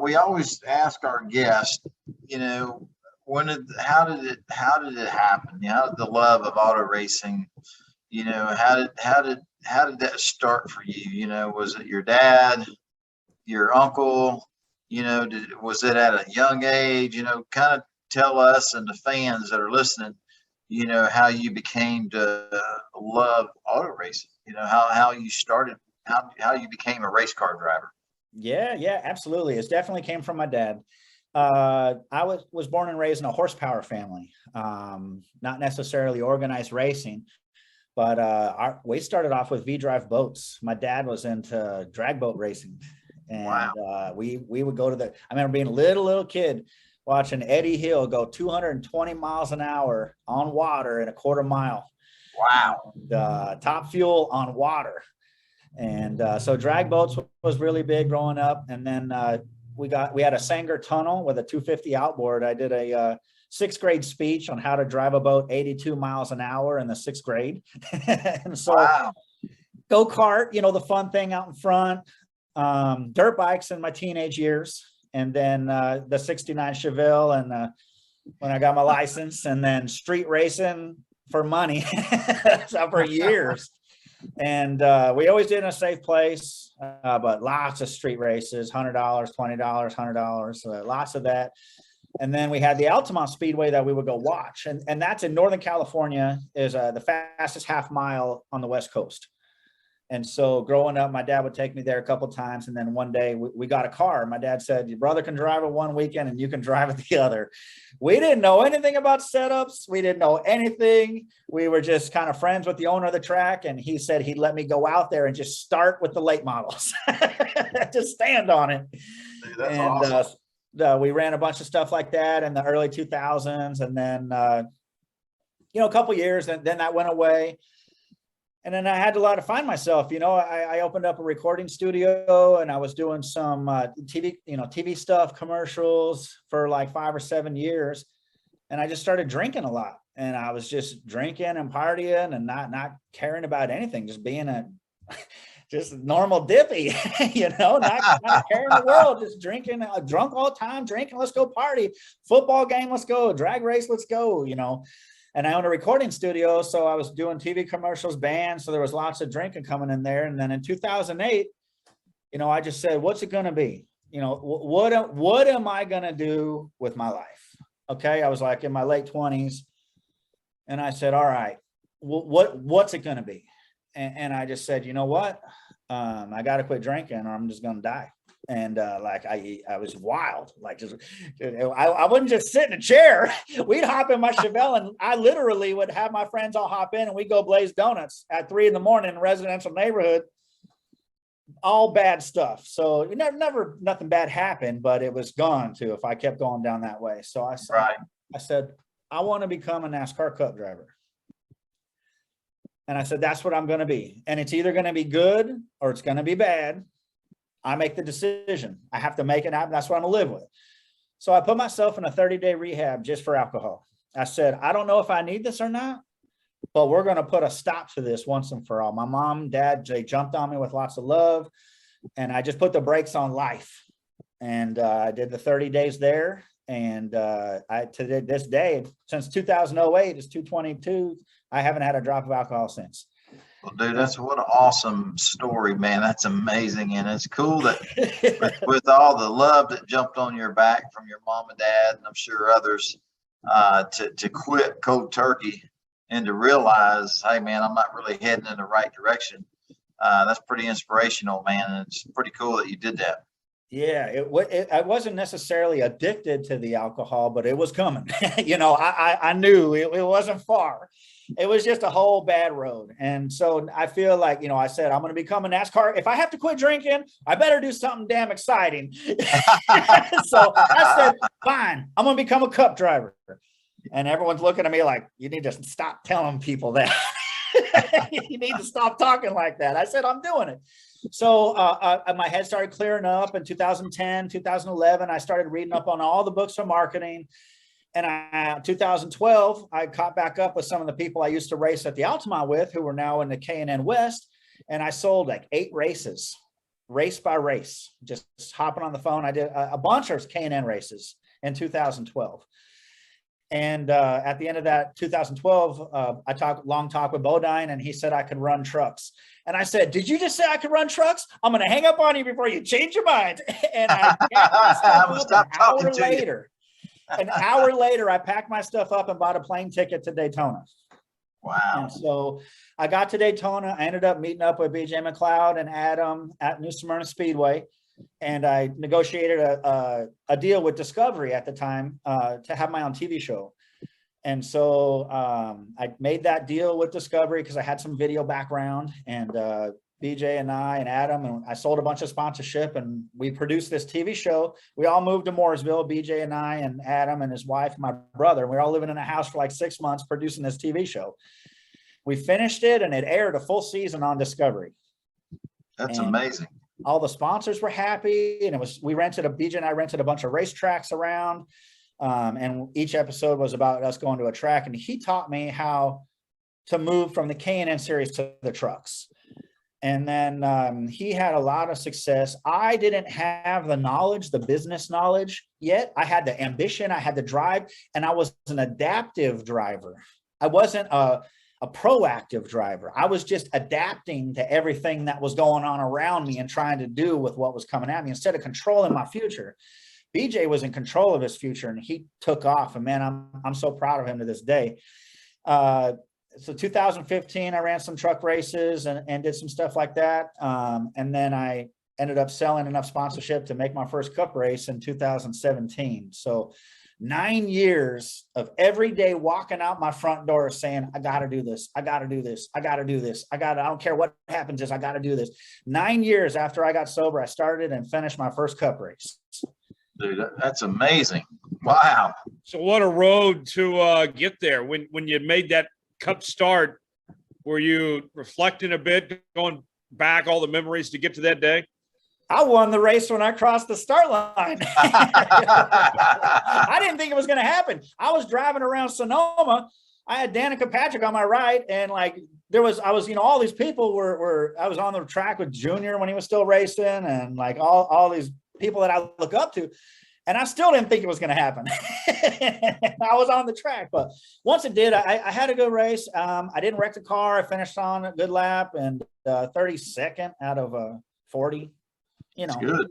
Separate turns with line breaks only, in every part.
we always ask our guests, how did it happen? How did the love of auto racing, how did that start for you? Was it your dad, your uncle? Was it at a young age? Kind of tell us and the fans that are listening, how you became to love auto racing. How you started, how you became a race car driver.
Yeah, absolutely. It definitely came from my dad. I was born and raised in a horsepower family, not necessarily organized racing, but we started off with V-drive boats. My dad was into drag boat racing, and
Wow.
we would go to I remember being a little kid watching Eddie Hill go 220 miles an hour on water in a quarter mile.
Wow.
Top fuel on water. And so drag boats was really big growing up. And then we had a Sanger tunnel with a 250 outboard. I did a sixth grade speech on how to drive a boat 82 miles an hour in the sixth grade. And so
wow.
Go-kart, the fun thing out in front, dirt bikes in my teenage years. And then the 69 Chevelle and when I got my license, and then street racing for money for years. And we always did in a safe place, but lots of street races, $100, $20, $100, lots of that. And then we had the Altamont Speedway that we would go watch. And that's in Northern California, is the fastest half mile on the West Coast. And so growing up, my dad would take me there a couple of times. And then one day we got a car. My dad said, your brother can drive it one weekend and you can drive it the other. We didn't know anything about setups. We didn't know anything. We were just kind of friends with the owner of the track. And he said he'd let me go out there and just start with the late models, just stand on it.
Dude, that's awesome.
We ran a bunch of stuff like that in the early 2000s. And then, a couple of years, and then that went away. And then I had a lot to find myself. I opened up a recording studio, and I was doing some TV stuff, commercials for like 5 or 7 years. And I just started drinking a lot, and I was just drinking and partying and not caring about anything, just being just normal dippy, not caring the world, just drinking, drunk all the time, drinking, let's go party, football game, let's go, drag race, let's go, And I owned a recording studio, so I was doing TV commercials, bands, so there was lots of drinking coming in there. And then in 2008, I just said, what's it going to be? What am I going to do with my life? Okay, I was like in my late 20s, and I said, all right, what's it going to be? And I just said, you know what? I got to quit drinking, or I'm just going to die. And I was wild, I wouldn't just sit in a chair. We'd hop in my Chevelle, and I literally would have my friends all hop in, and we'd go blaze donuts at 3 a.m. in a residential neighborhood. All bad stuff. So never nothing bad happened, but it was gone too if I kept going down that way. So I said, I want to become a NASCAR Cup driver. And I said, that's what I'm going to be. And it's either going to be good or it's going to be bad. I make the decision. I have to make it happen. That's what I'm going to live with. So I put myself in a 30-day rehab just for alcohol. I said, I don't know if I need this or not, but we're going to put a stop to this once and for all. My mom, dad, they jumped on me with lots of love, and I just put the brakes on life. And I did the 30 days there. And to this day, since 2008, it's 2022, I haven't had a drop of alcohol since.
Well, dude, what an awesome story, man. That's amazing. And it's cool that with all the love that jumped on your back from your mom and dad, and I'm sure others, to quit cold turkey and to realize, hey, man, I'm not really heading in the right direction. That's pretty inspirational, man. And it's pretty cool that you did that.
Yeah, I wasn't necessarily addicted to the alcohol, but it was coming. I knew it wasn't far. It was just a whole bad road. And so I feel like, I said, I'm going to become a NASCAR. If I have to quit drinking, I better do something damn exciting. So I said, fine, I'm going to become a cup driver. And everyone's looking at me like, you need to stop telling people that. You need to stop talking like that. I said, I'm doing it. So my head started clearing up in 2010, 2011. I started reading up on all the books on marketing. And 2012, I caught back up with some of the people I used to race at the Altamont with, who were now in the K&N West. And I sold like 8 races. race by race, just hopping on the phone. I did a bunch of K&N races in 2012. And at the end of that 2012, I talked long talk with Bodine, and he said I could run trucks. And I said, "Did you just say I could run trucks? I'm going to hang up on you before you change your mind." And I packed my stuff up an hour later. An hour later, I packed my stuff up and bought a plane ticket to Daytona.
Wow.
And so I got to Daytona. I ended up meeting up with BJ McLeod and Adam at New Smyrna Speedway. And I negotiated a deal with Discovery at the time to have my own TV show. And so I made that deal with Discovery because I had some video background, and BJ and I and Adam, and I sold a bunch of sponsorship, and we produced this TV show. We all moved to Mooresville, BJ and I and Adam and his wife, and my brother. We were all living in a house for like 6 months producing this TV show. We finished it, and it aired a full season on Discovery.
That's amazing.
All the sponsors were happy, and BJ and I rented a bunch of racetracks around, and each episode was about us going to a track, and he taught me how to move from the K&N series to the trucks. And then he had a lot of success. I didn't have the knowledge, the business knowledge yet. I had the ambition, I had the drive, and I was an adaptive driver. I wasn't a proactive driver. I was just adapting to everything that was going on around me and trying to do with what was coming at me instead of controlling my future. BJ was in control of his future, and he took off. And man, I'm so proud of him to this day. So 2015, I ran some truck races and did some stuff like that. And then I ended up selling enough sponsorship to make my first cup race in 2017. So 9 years of every day walking out my front door saying, I got to do this. I got to do this. I got to do this. I don't care what happens, I got to do this. 9 years after I got sober, I started and finished my first cup race.
Dude, that's amazing. Wow.
So what a road to get there. When you made that cup start, were you reflecting a bit, going back all the memories to get to that day?
I won the race when I crossed the start line. I didn't think it was going to happen. I was driving around Sonoma. I had Danica Patrick on my right, and like all these people were. I was on the track with Junior when he was still racing, and like all these people that I look up to, and I still didn't think it was going to happen. I was on the track, but once it did, I had a good race. I didn't wreck the car. I finished on a good lap and 32nd out of 40. You know,
good.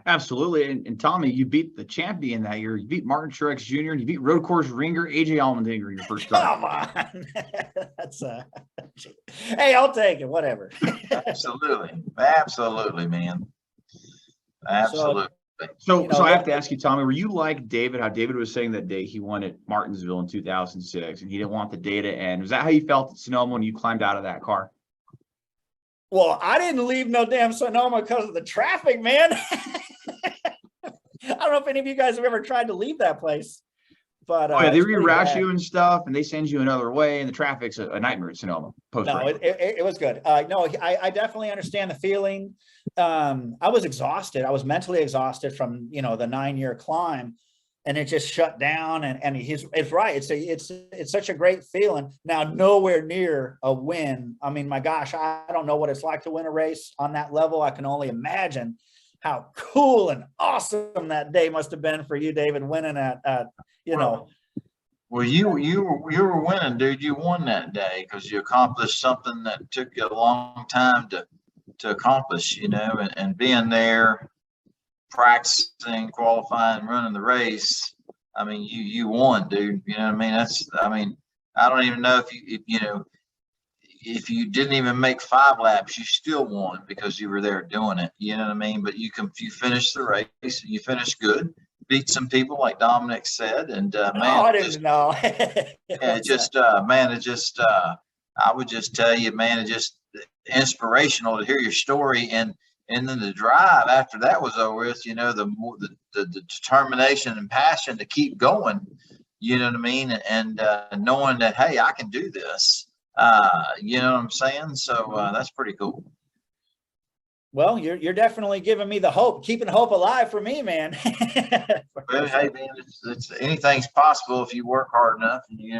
Absolutely. And Tommy, you beat the champion that year. You beat Martin Truex Jr. and you beat road course ringer AJ Allmendinger in your first start.
Come on. That's hey, I'll take it. Whatever.
Absolutely, man. Absolutely.
So I have to ask you, Tommy, were you like David, how David was saying that day he won at Martinsville in 2006 and he didn't want the day to end? Was that how you felt at Sonoma when you climbed out of that car?
Well, I didn't leave no damn Sonoma because of the traffic, man. I don't know if any of you guys have ever tried to leave that place. But
they reroute you and stuff, and they send you another way, and the traffic's a nightmare at Sonoma.
No, it was good. No, I definitely understand the feeling. I was exhausted. I was mentally exhausted from the 9-year climb, and it just shut down. And it's right. It's such a great feeling. Now, nowhere near a win. I mean, my gosh, I don't know what it's like to win a race on that level. I can only imagine how cool and awesome that day must have been for you, David, winning at
Well, you were winning, dude. You won that day because you accomplished something that took you a long time to accomplish, and being there, practicing, qualifying, running the race. I mean, you won, dude. You know what I mean? I don't even know if you didn't even make 5 laps, you still won because you were there doing it. You know what I mean? But you finished the race and you finished good. Beat some people like Dominic said, and
I didn't know.
I would just tell you, man, it's just inspirational to hear your story, and then the drive after that was over with. The determination and passion to keep going. You know what I mean? And knowing that, hey, I can do this. You know what I'm saying? So that's pretty cool.
Well, you're definitely giving me the hope, keeping hope alive for me, man.
Well, hey, man, it's anything's possible if you work hard enough, and you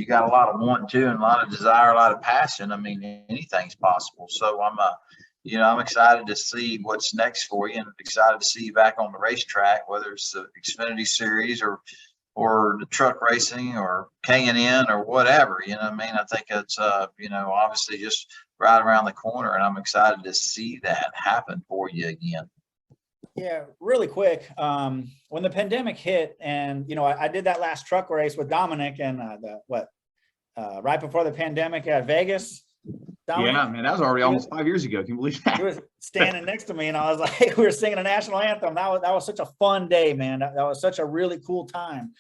got a lot of want to, and a lot of desire, a lot of passion. I mean, anything's possible. So I'm excited to see what's next for you, and excited to see you back on the racetrack, whether it's the Xfinity Series or the truck racing or K&N or whatever. I mean, I think it's obviously just right around the corner, and I'm excited to see that happen for you again.
Yeah, really quick. When the pandemic hit, and I did that last truck race with Dominic, and right before the pandemic at Vegas. Dominic,
yeah, man, that was already almost 5 years ago. Can you believe that?
he was standing next to me, and I was like, we were singing a national anthem. That was such a fun day, man. That was such a really cool time.